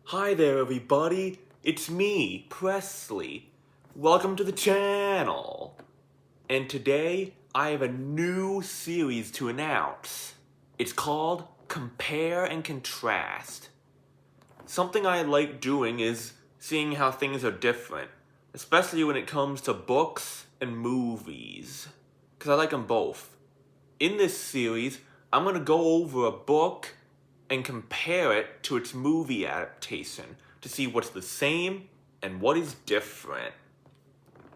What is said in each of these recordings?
Hi there, everybody. It's me, Presley. Welcome to the channel. And today, I have a new series to announce. It's called Compare and Contrast. Something I like doing is seeing how things are different, especially when it comes to books and movies, because I like them both. In this series, I'm going to go over a book and compare it to its movie adaptation to see what's the same and what is different.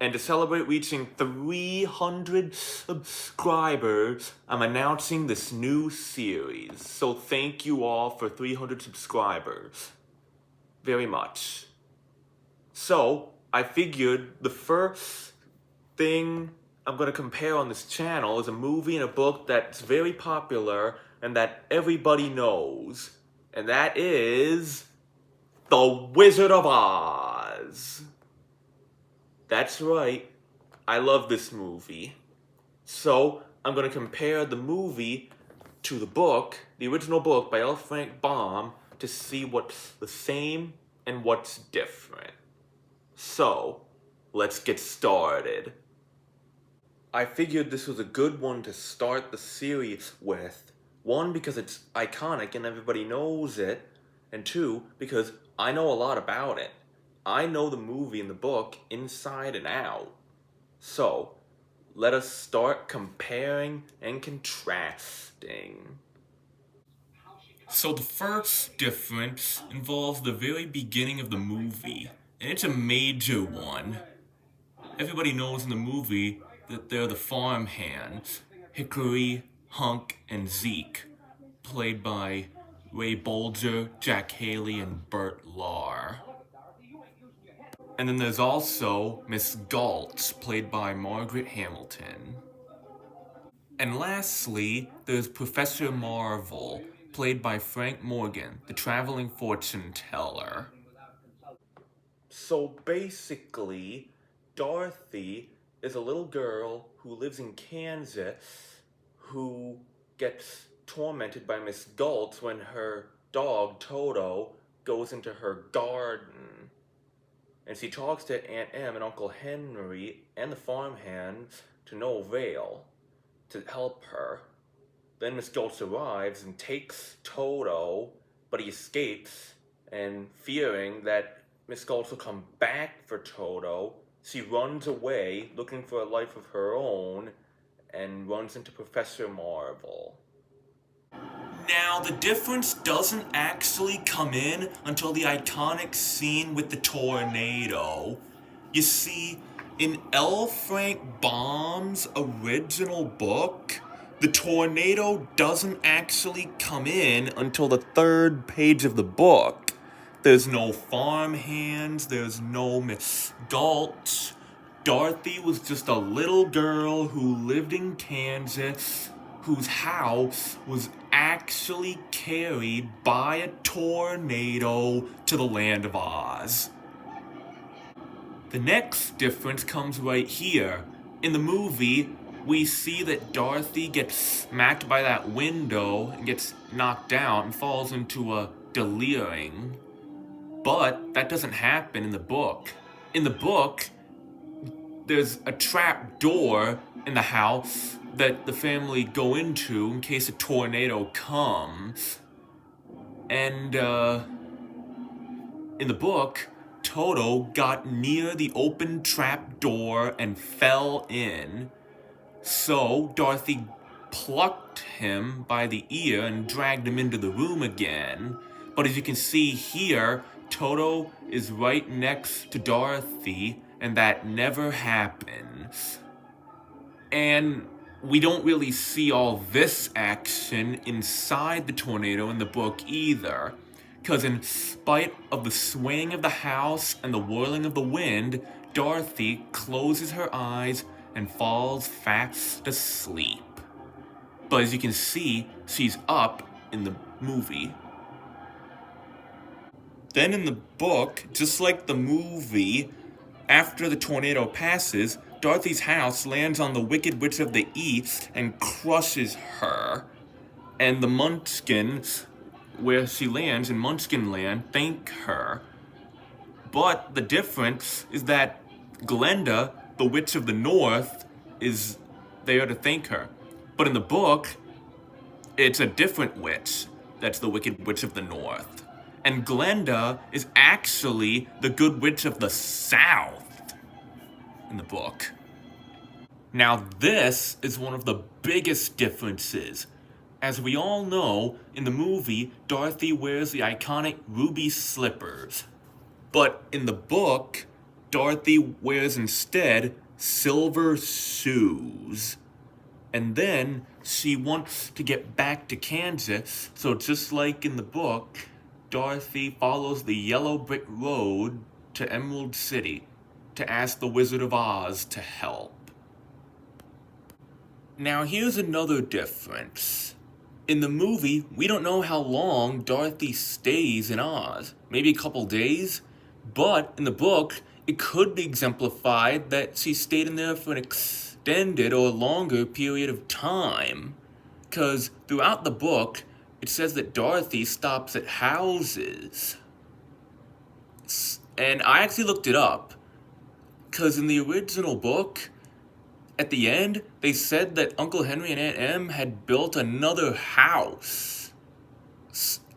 And to celebrate reaching 300 subscribers, I'm announcing this new series. So thank you all for 300 subscribers. Very much. So, I figured the first thing I'm going to compare on this channel is a movie and a book that's very popular and that everybody knows. And that is The Wizard of Oz. That's right. I love this movie. So, I'm going to compare the movie to the book, the original book by L. Frank Baum, to see what's the same and what's different. So, let's get started. I figured this was a good one to start the series with. One, because it's iconic and everybody knows it. And two, because I know a lot about it. I know the movie and the book inside and out. So, let us start comparing and contrasting. So the first difference involves the very beginning of the movie, and it's a major one. Everybody knows in the movie that they're the farmhands, Hickory, Hunk, and Zeke, played by Ray Bolger, Jack Haley, and Bert Lahr. And then there's also Miss Galt, played by Margaret Hamilton. And lastly, there's Professor Marvel, played by Frank Morgan, the traveling fortune teller. So basically, Dorothy is a little girl who lives in Kansas who gets tormented by Miss Galt when her dog, Toto, goes into her garden. And she talks to Aunt Em and Uncle Henry and the farmhands to no avail to help her. Then Miss Galt arrives and takes Toto, but he escapes, and fearing that Miss Galt will come back for Toto, she runs away looking for a life of her own and runs into Professor Marvel. Now, the difference doesn't actually come in until the iconic scene with the tornado. You see, in L. Frank Baum's original book, the tornado doesn't actually come in until the third page of the book. There's no farmhands, there's no Miss Galt. Dorothy was just a little girl who lived in Kansas, whose house was actually carried by a tornado to the land of Oz. The next difference comes right here. In the movie, we see that Dorothy gets smacked by that window and gets knocked out and falls into a delirium. But that doesn't happen in the book. In the book, there's a trap door in the house that the family go into in case a tornado comes. And, in the book, Toto got near the open trap door and fell in. So Dorothy plucked him by the ear and dragged him into the room again. But as you can see here, Toto is right next to Dorothy, and that never happens. And we don't really see all this action inside the tornado in the book either. Because in spite of the swaying of the house and the whirling of the wind, Dorothy closes her eyes and falls fast asleep. But as you can see, she's up in the movie. Then in the book, just like the movie, after the tornado passes, Dorothy's house lands on the Wicked Witch of the East and crushes her. And the Munchkins where she lands in Munchkin Land thank her. But the difference is that Glenda, the Witch of the North, is there to thank her. But in the book, it's a different witch that's the Wicked Witch of the North. And Glenda is actually the Good Witch of the South in the book. Now this is one of the biggest differences. As we all know, in the movie, Dorothy wears the iconic ruby slippers. But in the book, Dorothy wears instead silver shoes. And then she wants to get back to Kansas, so just like in the book, Dorothy follows the yellow brick road to Emerald City to ask the Wizard of Oz to help. Now here's another difference. In the movie, we don't know how long Dorothy stays in Oz. Maybe a couple days? But in the book, it could be exemplified that she stayed in there for an extended or longer period of time. Because throughout the book, it says that Dorothy stops at houses. And I actually looked it up. Because in the original book, at the end, they said that Uncle Henry and Aunt Em had built another house.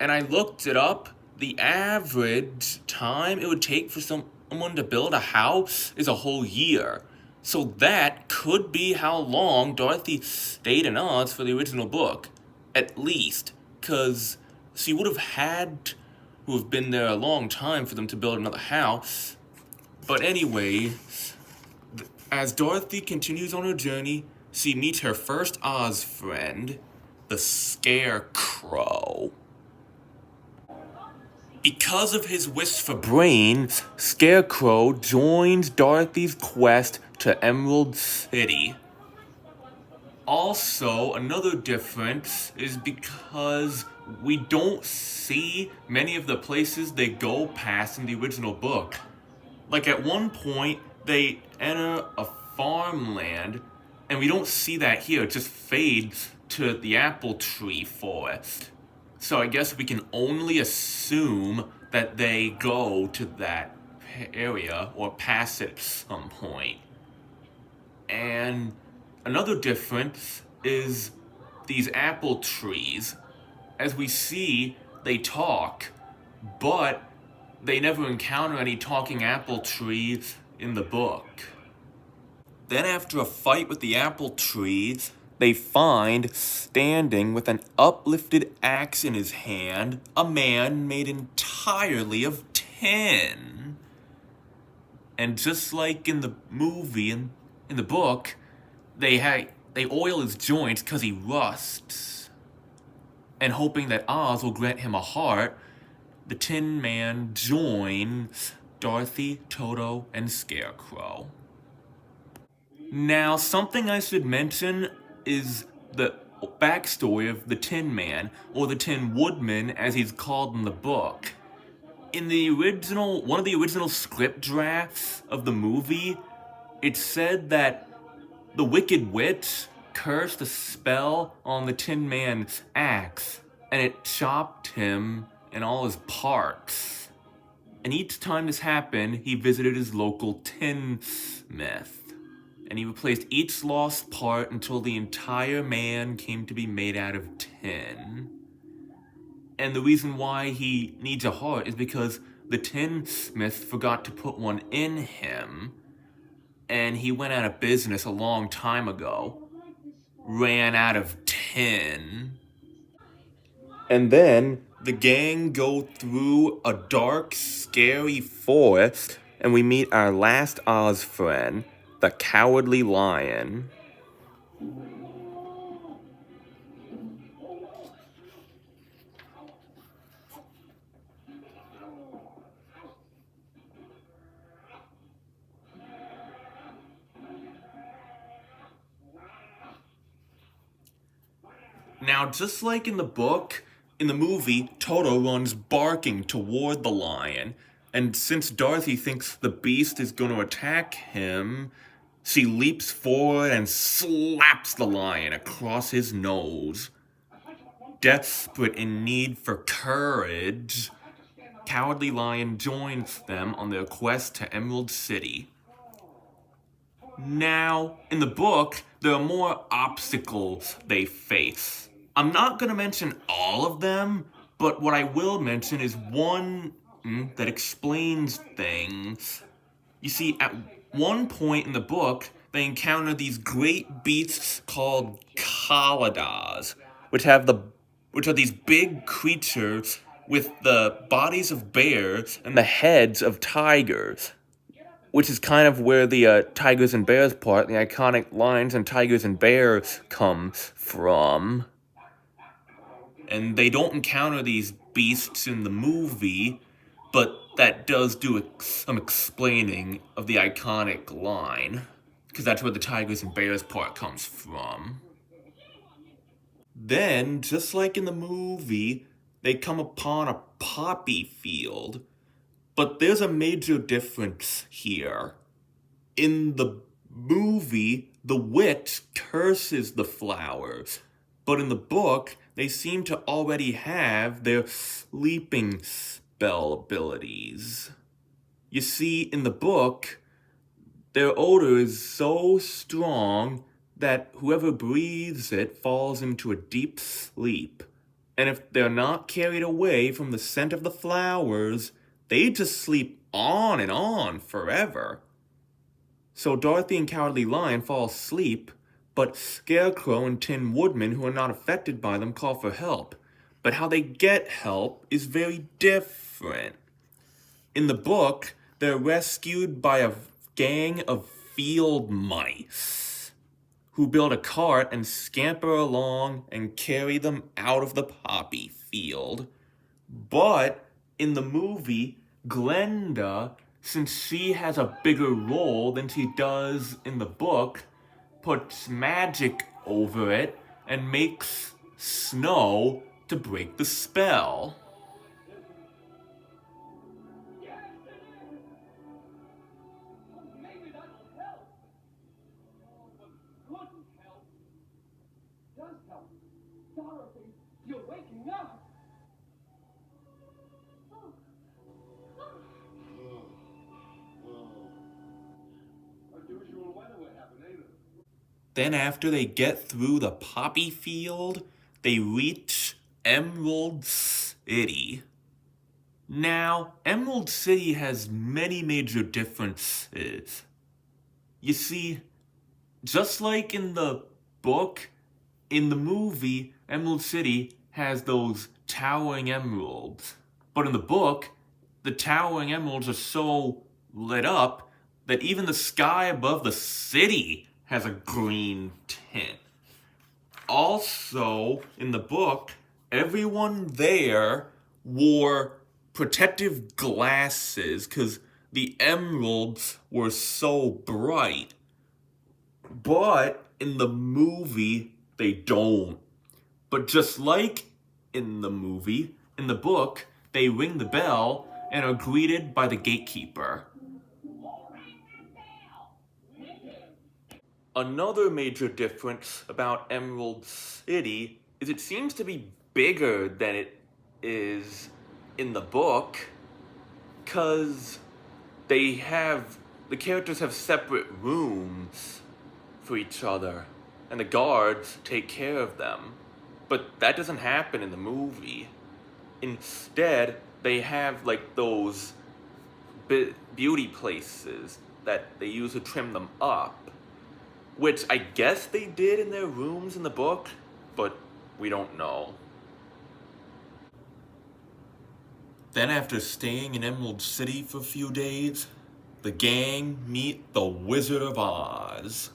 And I looked it up. The average time it would take for someone to build a house is a whole year. So that could be how long Dorothy stayed in Oz for the original book. At least. Because she would have had to have been there a long time for them to build another house. But anyway, as Dorothy continues on her journey, she meets her first Oz friend, the Scarecrow. Because of his wish for brains, Scarecrow joins Dorothy's quest to Emerald City. Also, another difference is because we don't see many of the places they go past in the original book. Like at one point, they enter a farmland, and we don't see that here. It just fades to the apple tree forest. So I guess we can only assume that they go to that area or pass it at some point. And another difference is these apple trees. As we see, they talk, but they never encounter any talking apple trees in the book. Then after a fight with the apple trees, they find, standing with an uplifted axe in his hand, a man made entirely of tin. And just like in the movie and in the book, they oil his joints because he rusts. And hoping that Oz will grant him a heart, the Tin Man joins Dorothy, Toto, and Scarecrow. Now, something I should mention is the backstory of the Tin Man, or the Tin Woodman as he's called in the book. In the original, one of the original script drafts of the movie, it said that the Wicked Witch cursed a spell on the Tin Man's axe, and it chopped him in all his parts. And each time this happened, he visited his local tinsmith. And he replaced each lost part until the entire man came to be made out of tin. And the reason why he needs a heart is because the tinsmith forgot to put one in him, and he went out of business a long time ago. Ran out of tin. And then the gang go through a dark, scary forest, and we meet our last Oz friend, the Cowardly Lion. Now, just like in the book, in the movie, Toto runs barking toward the lion, and since Dorothy thinks the beast is going to attack him, she leaps forward and slaps the lion across his nose. desperate in need for courage, Cowardly Lion joins them on their quest to Emerald City. Now, in the book, there are more obstacles they face. I'm not going to mention all of them, but what I will mention is one that explains things. You see, at one point in the book, they encounter these great beasts called Kaladas, which are these big creatures with the bodies of bears and the heads of tigers, which is kind of where the tigers and bears part, the iconic lions and tigers and bears comes from. And they don't encounter these beasts in the movie, but that does do some explaining of the iconic line, because that's where the tigers and bears part comes from. Then, just like in the movie, they come upon a poppy field, but there's a major difference here. In the movie, the witch curses the flowers, but in the book, they seem to already have their sleeping spell abilities. You see, in the book, their odor is so strong that whoever breathes it falls into a deep sleep. And if they're not carried away from the scent of the flowers, they just sleep on and on forever. So Dorothy and Cowardly Lion fall asleep, but Scarecrow and Tin Woodman, who are not affected by them, call for help. But how they get help is very different. In the book, they're rescued by a gang of field mice who build a cart and scamper along and carry them out of the poppy field. But in the movie, Glenda, since she has a bigger role than she does in the book, puts magic over it and makes snow to break the spell. Maybe that'll help. But couldn't help. Does help. Dorothy, you're waking up. Unusual weather would happen, ain't it? Then after they get through the poppy field, they reach Emerald City. Now, Emerald City has many major differences. You see, just like in the book, in the movie, Emerald City has those towering emeralds. But in the book, the towering emeralds are so lit up that even the sky above the city has a green tint. Also, in the book, everyone there wore protective glasses because the emeralds were so bright. But in the movie, they don't. But just like in the movie, in the book, they ring the bell and are greeted by the gatekeeper. Another major difference about Emerald City is it seems to be bigger than it is in the book, because the characters have separate rooms for each other, and the guards take care of them. But that doesn't happen in the movie. Instead, they have like those beauty places that they use to trim them up, which I guess they did in their rooms in the book, but we don't know. Then after staying in Emerald City for a few days, the gang meet the Wizard of Oz.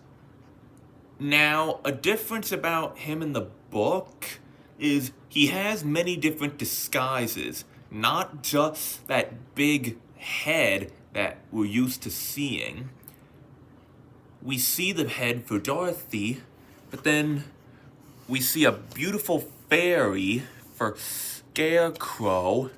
Now, a difference about him in the book is he has many different disguises, not just that big head that we're used to seeing. We see the head for Dorothy, but then we see a beautiful fairy for Scarecrow,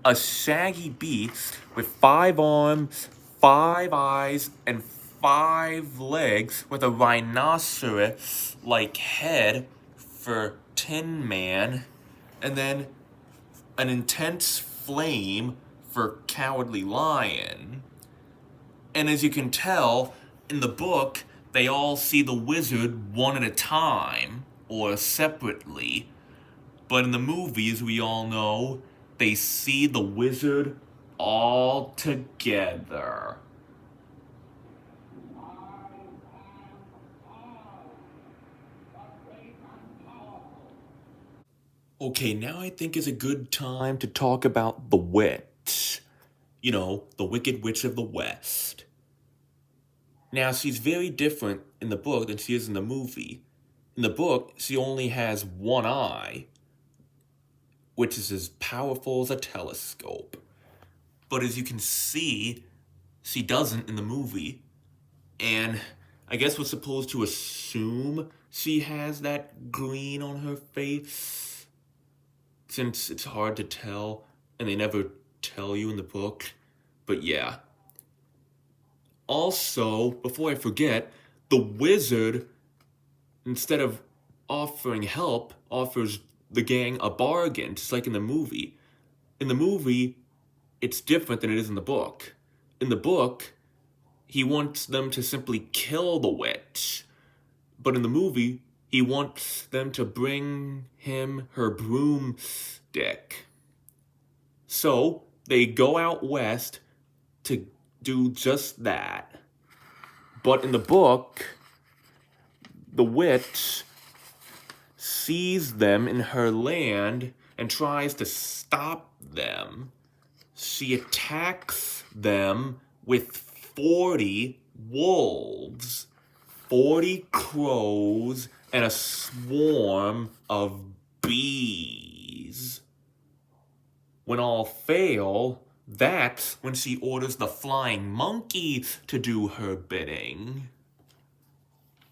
a shaggy beast with 5 arms, 5 eyes, and 5 legs with a rhinoceros-like head for Tin Man, and then an intense flame for Cowardly Lion. And as you can tell, in the book, they all see the wizard one at a time, or separately. But in the movies, we all know, they see the wizard all together. Okay, now I think is a good time to talk about the witch. You know, the Wicked Witch of the West. Now, she's very different in the book than she is in the movie. In the book, she only has one eye, which is as powerful as a telescope. But as you can see, she doesn't in the movie. And I guess we're supposed to assume she has that green on her face, since it's hard to tell, and they never tell you in the book. But yeah. Also, before I forget, the wizard, instead of offering help, offers the gang a bargain, just like in the movie. In the movie, it's different than it is in the book. In the book, he wants them to simply kill the witch. But in the movie, he wants them to bring him her broomstick. So, they go out west to do just that. But in the book, the witch sees them in her land and tries to stop them. She attacks them with 40 wolves, 40 crows, and a swarm of bees. When all fail, that's when she orders the flying monkey to do her bidding.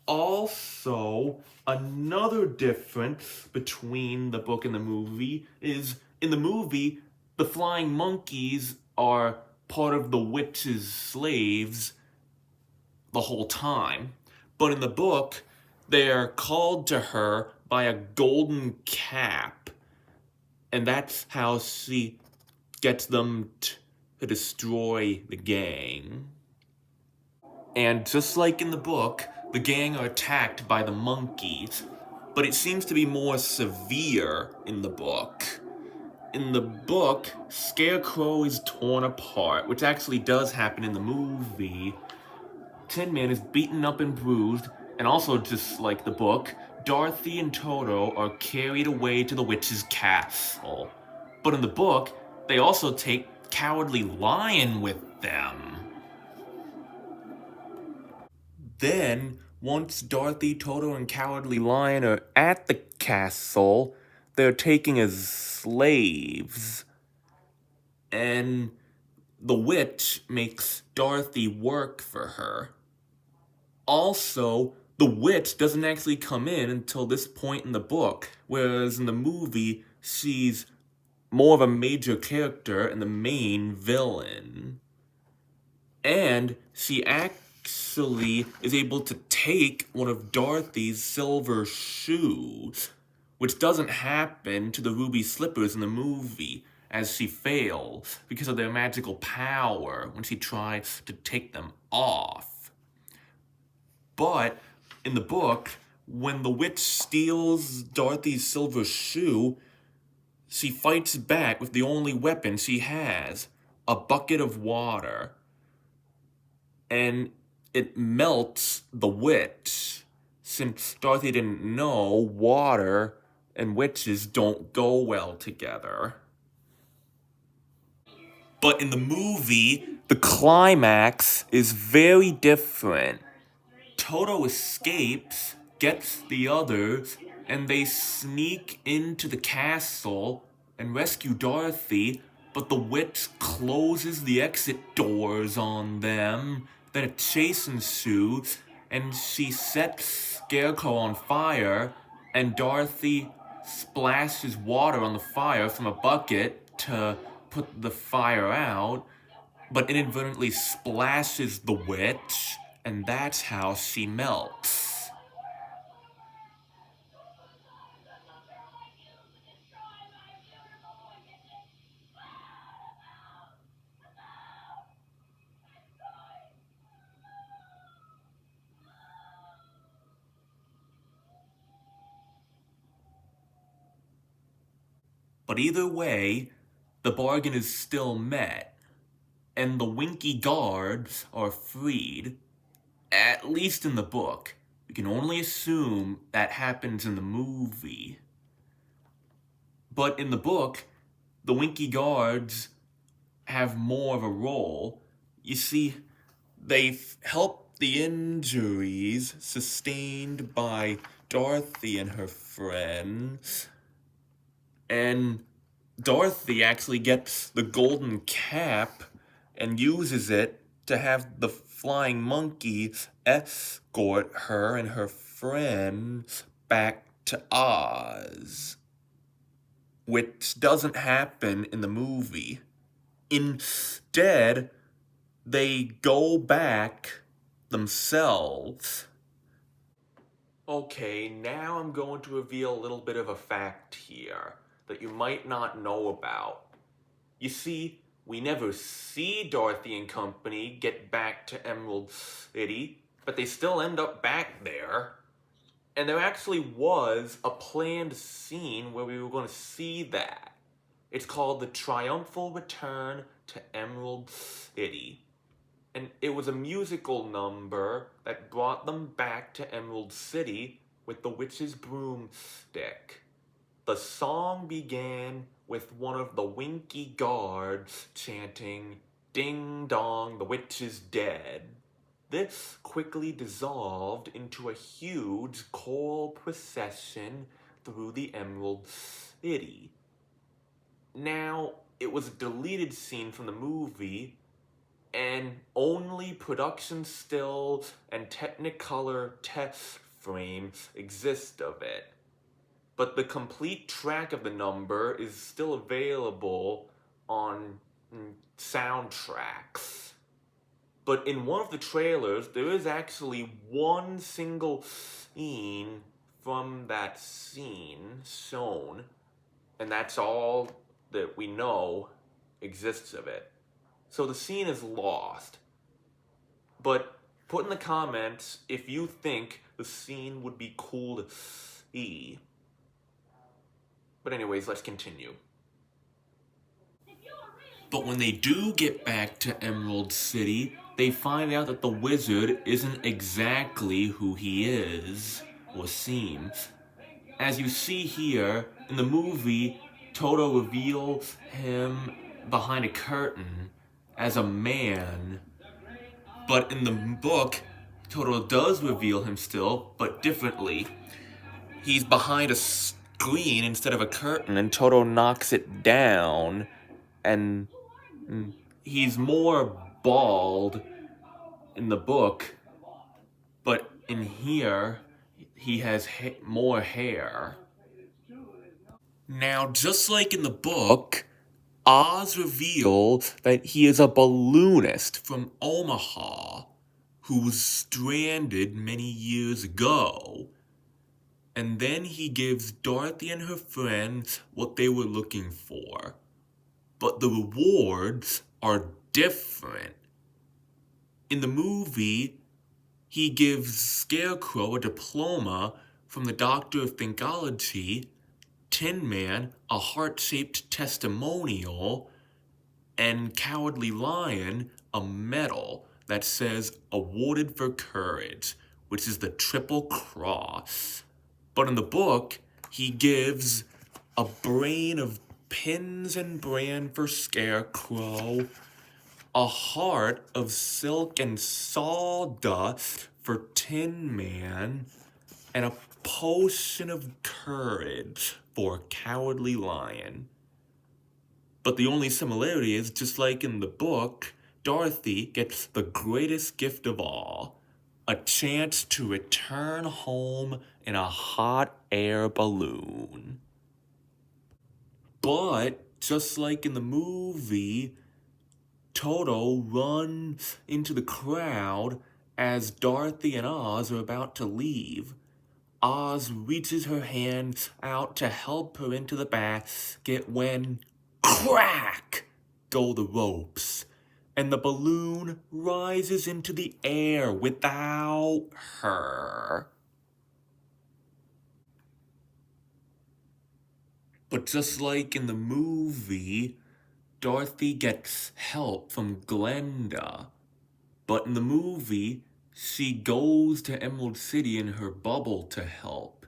Also, another difference between the book and the movie is in the movie, the flying monkeys are part of the witch's slaves the whole time. But in the book, they are called to her by a golden cap. And that's how she gets them to destroy the gang. And just like in the book, the gang are attacked by the monkeys, but it seems to be more severe in the book. In the book, Scarecrow is torn apart, which actually does happen in the movie. Tin Man is beaten up and bruised, and also just like the book, Dorothy and Toto are carried away to the witch's castle. But in the book, they also take Cowardly Lion with them. Then, once Dorothy, Toto, and Cowardly Lion are at the castle, they're taken as slaves. And the witch makes Dorothy work for her. Also, the witch doesn't actually come in until this point in the book, whereas in the movie, she's more of a major character and the main villain. And she actually is able to take one of Dorothy's silver shoes, which doesn't happen to the ruby slippers in the movie, as she fails because of their magical power when she tries to take them off. But in the book, when the witch steals Dorothy's silver shoe, she fights back with the only weapon she has, a bucket of water. And it melts the witch, since Dorothy didn't know water and witches don't go well together. But in the movie, the climax is very different. Toto escapes, gets the others, and they sneak into the castle and rescue Dorothy, but the witch closes the exit doors on them. Then a chase ensues, and she sets Scarecrow on fire, and Dorothy splashes water on the fire from a bucket to put the fire out, but inadvertently splashes the witch, and that's how she melts. But either way, the bargain is still met, and the Winky guards are freed, at least in the book. We can only assume that happens in the movie. But in the book, the Winky guards have more of a role. You see, they help the injuries sustained by Dorothy and her friends. And Dorothy actually gets the golden cap and uses it to have the flying monkey escort her and her friends back to Oz, which doesn't happen in the movie. Instead, they go back themselves. Okay, now I'm going to reveal a little bit of a fact here that you might not know about. You see, we never see Dorothy and company get back to Emerald City, but they still end up back there. And there actually was a planned scene where we were going to see that. It's called The Triumphal Return to Emerald City. And it was a musical number that brought them back to Emerald City with the witch's broomstick. The song began with one of the Winky guards chanting, "Ding dong, the witch is dead." This quickly dissolved into a huge choral procession through the Emerald City. Now, it was a deleted scene from the movie, and only production stills and Technicolor test frames exist of it. But the complete track of the number is still available on soundtracks. But in one of the trailers, there is actually one single scene from that scene shown, and that's all that we know exists of it. So the scene is lost. But put in the comments if you think the scene would be cool to see. But anyways, let's continue. But when they do get back to Emerald City, they find out that the wizard isn't exactly who he is, or seems. As you see here, in the movie, Toto reveals him behind a curtain as a man. But in the book, Toto does reveal him still, but differently. He's behind a screen instead of a curtain, and Toto knocks it down, and he's more bald in the book, but in here, he has more hair. Now, just like in the book, Oz reveals that he is a balloonist from Omaha who was stranded many years ago. And then he gives Dorothy and her friends what they were looking for. But the rewards are different. In the movie, he gives Scarecrow a diploma from the Doctor of Thinkology, Tin Man a heart-shaped testimonial, and Cowardly Lion a medal that says "Awarded for Courage," which is the Triple Cross. But in the book, he gives a brain of pins and bran for Scarecrow, a heart of silk and sawdust for Tin Man, and a potion of courage for Cowardly Lion. But the only similarity is, just like in the book, Dorothy gets the greatest gift of all, a chance to return home in a hot air balloon. But, just like in the movie, Toto runs into the crowd as Dorothy and Oz are about to leave. Oz reaches her hand out to help her into the basket when, crack, go the ropes, and the balloon rises into the air without her. But just like in the movie, Dorothy gets help from Glenda. But in the movie, she goes to Emerald City in her bubble to help.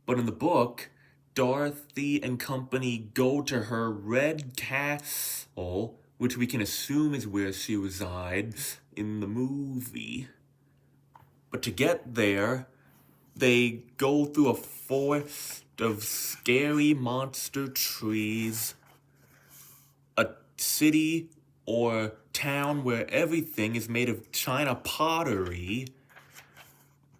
But in the book, Dorothy and company go to her red castle, which we can assume is where she resides in the movie. But to get there, they go through a forest of scary monster trees, a city or town where everything is made of china pottery,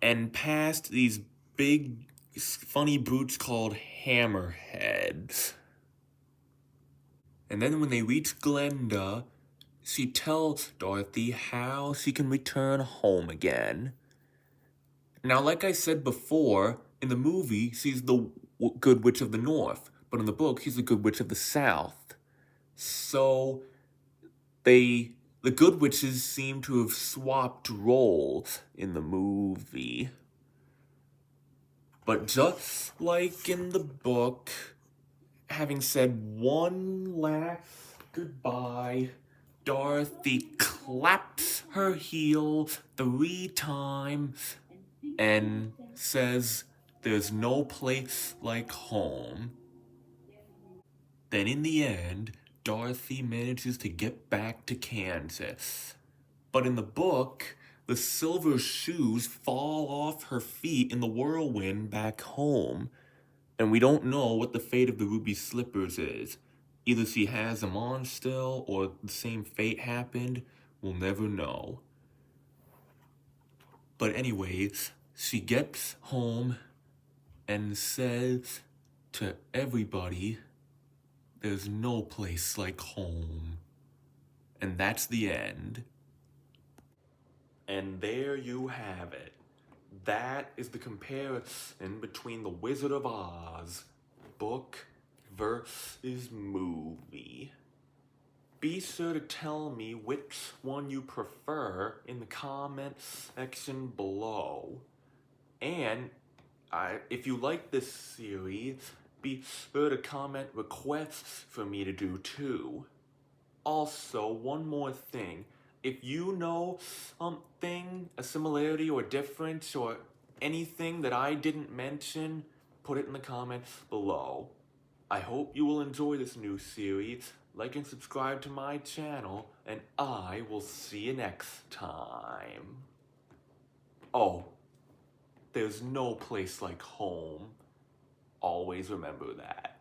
and past these big funny brutes called hammerheads. And then when they reach Glenda, she tells Dorothy how she can return home again. Now, like I said before, in the movie, she's the Good Witch of the North, but in the book, she's the Good Witch of the South. So, the Good Witches seem to have swapped roles in the movie. But just like in the book, having said one last goodbye, Dorothy claps her heel 3 times and says there's no place like home. Then in the end, Dorothy manages to get back to Kansas. But in the book, the silver shoes fall off her feet in the whirlwind back home. And we don't know what the fate of the ruby slippers is. Either she has them on still, or the same fate happened. We'll never know. But anyways, she gets home and says to everybody, there's no place like home. And that's the end. And there you have it. That is the comparison between The Wizard of Oz book versus movie. Be sure to tell me which one you prefer in the comments section below. And if you like this series, be sure to comment requests for me to do too. Also, one more thing. If you know something, a similarity or difference or anything that I didn't mention, put it in the comments below. I hope you will enjoy this new series. Like and subscribe to my channel, and I will see you next time. Oh, there's no place like home. Always remember that.